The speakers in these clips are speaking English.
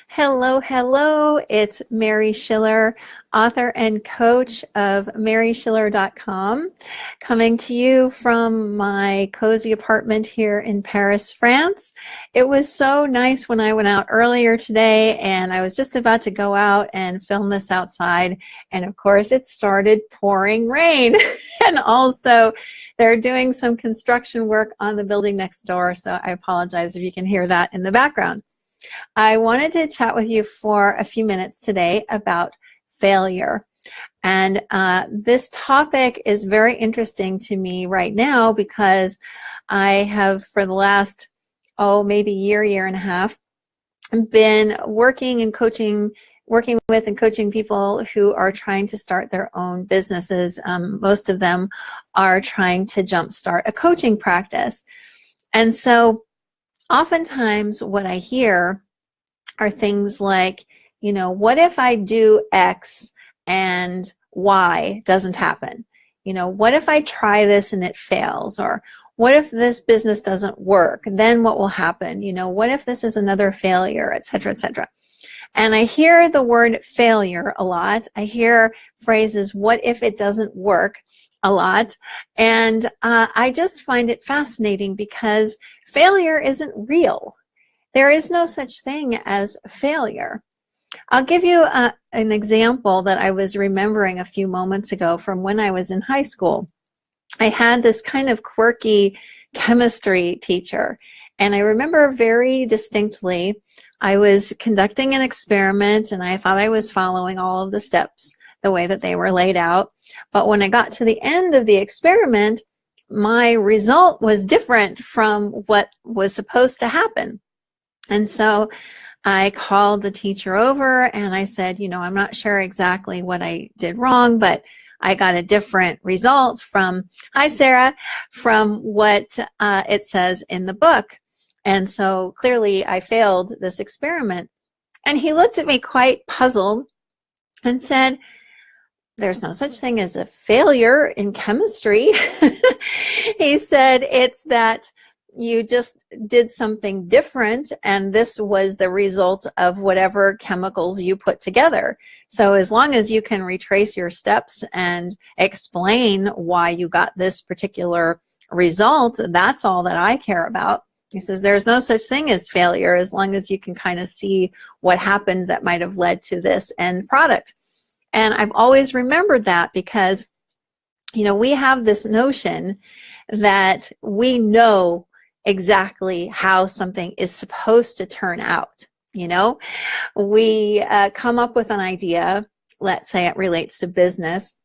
Hello, hello. It's Mary Schiller, author and coach of maryschiller.com, coming to you from my cozy apartment here in Paris, France. It was so nice when I went out earlier today, and I was just about to go out and film this outside, and of course it started pouring rain. And also they're doing some construction work on the building next door, so I apologize if you can hear that in the background. I wanted to chat with you for a few minutes today about failure. And this topic is very interesting to me right now because I have, for the last, maybe year and a half, been working with and coaching people who are trying to start their own businesses. Most of them are trying to jumpstart a coaching practice. And so oftentimes what I hear are things like, what if I do X and Y doesn't happen? What if I try this and it fails? Or what if this business doesn't work? Then what will happen? What if this is another failure, et cetera, et cetera. And I hear the word failure a lot. I hear phrases, what if it doesn't work, a lot. And I just find it fascinating because failure isn't real. There is no such thing as failure. I'll give you an example that I was remembering a few moments ago from when I was in high school. I had this kind of quirky chemistry teacher, and I remember very distinctly I was conducting an experiment and I thought I was following all of the steps the way that they were laid out. But when I got to the end of the experiment, my result was different from what was supposed to happen. And so I called the teacher over and I said, I'm not sure exactly what I did wrong, but I got a different result from, hi Sarah, from what it says in the book. And so clearly I failed this experiment. And he looked at me quite puzzled and said, there's no such thing as a failure in chemistry. He said, it's that you just did something different, and this was the result of whatever chemicals you put together. So as long as you can retrace your steps and explain why you got this particular result, that's all that I care about. He says, there's no such thing as failure as long as you can kind of see what happened that might have led to this end product. And I've always remembered that because, we have this notion that we know exactly how something is supposed to turn out. We come up with an idea, let's say it relates to business,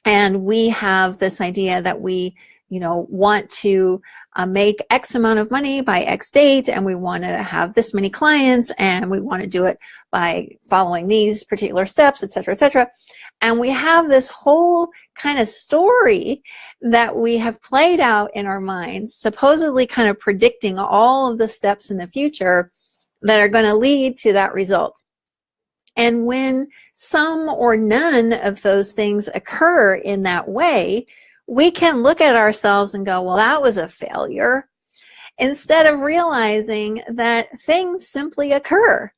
and we have this idea that we want to make X amount of money by X date, and we want to have this many clients, and we want to do it by following these particular steps, et cetera, et cetera. And we have this whole kind of story that we have played out in our minds, supposedly kind of predicting all of the steps in the future that are going to lead to that result. And when some or none of those things occur in that way, we can look at ourselves and go, well, that was a failure, instead of realizing that things simply occur.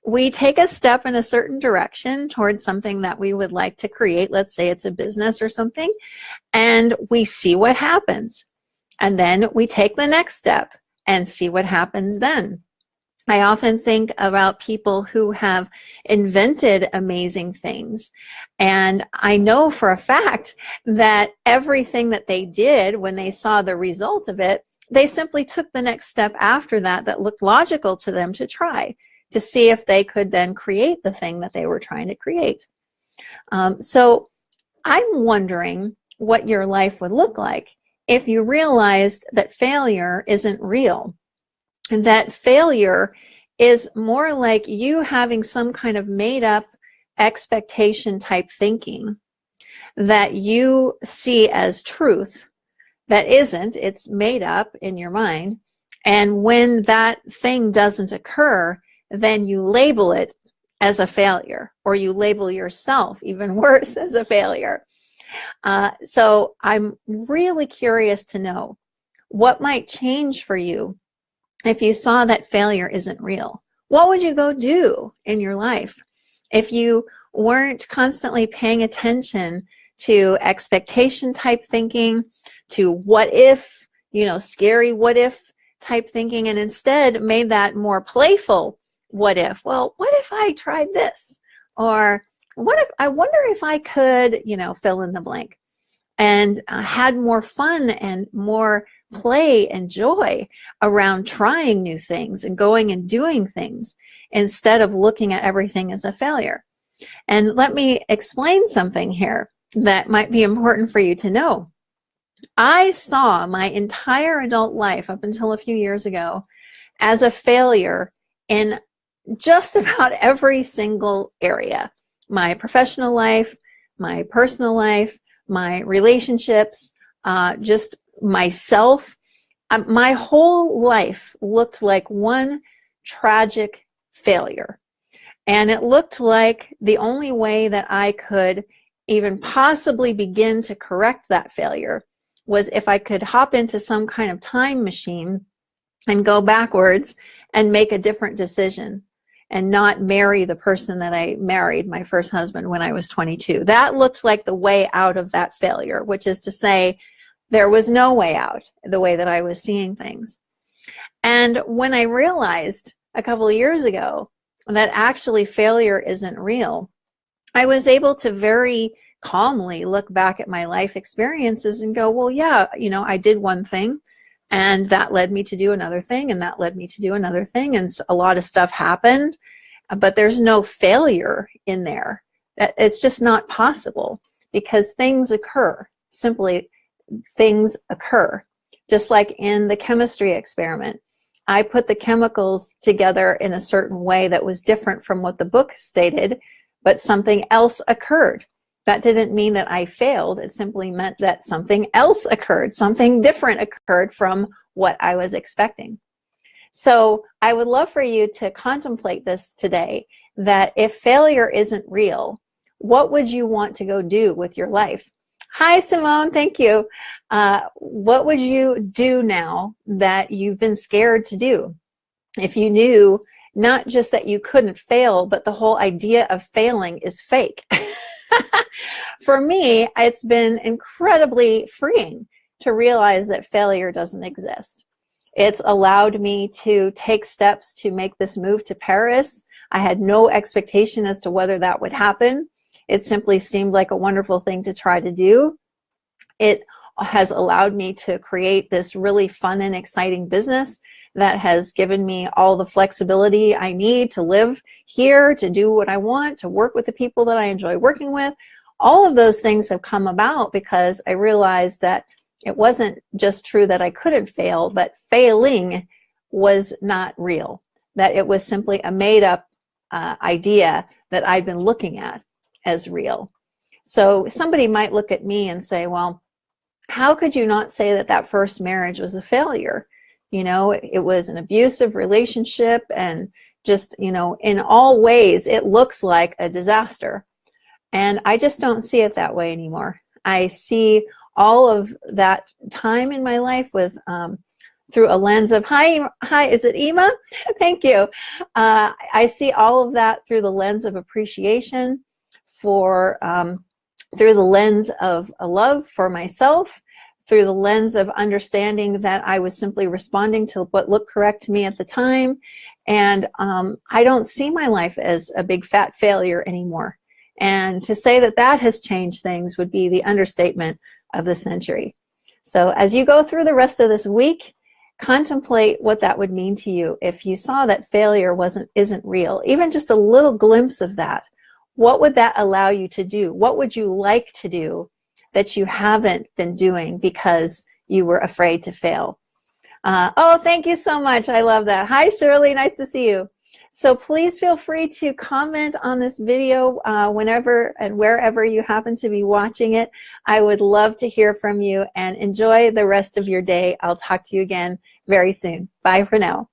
We take a step in a certain direction towards something that we would like to create. Let's say it's a business or something, and we see what happens. And then we take the next step and see what happens then. I often think about people who have invented amazing things. And I know for a fact that everything that they did when they saw the result of it, they simply took the next step after that looked logical to them to try to see if they could then create the thing that they were trying to create. So I'm wondering what your life would look like if you realized that failure isn't real. And that failure is more like you having some kind of made up expectation type thinking that you see as truth that isn't, it's made up in your mind. And when that thing doesn't occur, then you label it as a failure, or you label yourself, even worse, as a failure. So I'm really curious to know what might change for you if you saw that failure isn't real. what would you go do in your life if you weren't constantly paying attention to expectation type thinking, to what if, scary what if type thinking, and instead made that more playful what if? Well, what if I tried this? Or I wonder if I could, fill in the blank, and had more fun and more play and joy around trying new things and going and doing things instead of looking at everything as a failure. And let me explain something here that might be important for you to know. I saw my entire adult life up until a few years ago as a failure in just about every single area. My professional life, my personal life, my relationships, just myself. My whole life looked like one tragic failure. And it looked like the only way that I could even possibly begin to correct that failure was if I could hop into some kind of time machine and go backwards and make a different decision and not marry the person that I married, my first husband, when I was 22. That looked like the way out of that failure, which is to say there was no way out the way that I was seeing things. And when I realized a couple of years ago that actually failure isn't real, I was able to very calmly look back at my life experiences and go, well, yeah, I did one thing and that led me to do another thing and that led me to do another thing. And a lot of stuff happened, but there's no failure in there. It's just not possible because things occur. Simply, things occur. Just like in the chemistry experiment, I put the chemicals together in a certain way that was different from what the book stated, but something else occurred. That didn't mean that I failed. It simply meant that something else occurred. Something different occurred from what I was expecting. So I would love for you to contemplate this today, that if failure isn't real, what would you want to go do with your life? Hi, Simone. Thank you. What would you do now that you've been scared to do? If you knew not just that you couldn't fail, but the whole idea of failing is fake. For me, it's been incredibly freeing to realize that failure doesn't exist. It's allowed me to take steps to make this move to Paris. I had no expectation as to whether that would happen. It simply seemed like a wonderful thing to try to do. It has allowed me to create this really fun and exciting business that has given me all the flexibility I need to live here, to do what I want, to work with the people that I enjoy working with. All of those things have come about because I realized that it wasn't just true that I couldn't fail, but failing was not real, that it was simply a made-up idea that I'd been looking at as real. So somebody might look at me and say, well, how could you not say that that first marriage was a failure? It was an abusive relationship and just, in all ways, it looks like a disaster. And I just don't see it that way anymore. I see all of that time in my life with through a lens of, hi, is it Ema? Thank you. I see all of that through the lens of appreciation, through the lens of a love for myself, through the lens of understanding that I was simply responding to what looked correct to me at the time. And I don't see my life as a big fat failure anymore. And to say that that has changed things would be the understatement of the century. So as you go through the rest of this week, contemplate what that would mean to you if you saw that failure isn't real. Even just a little glimpse of that. What would that allow you to do? What would you like to do that you haven't been doing because you were afraid to fail? Oh, thank you so much. I love that. Hi, Shirley. Nice to see you. So please feel free to comment on this video whenever and wherever you happen to be watching it. I would love to hear from you and enjoy the rest of your day. I'll talk to you again very soon. Bye for now.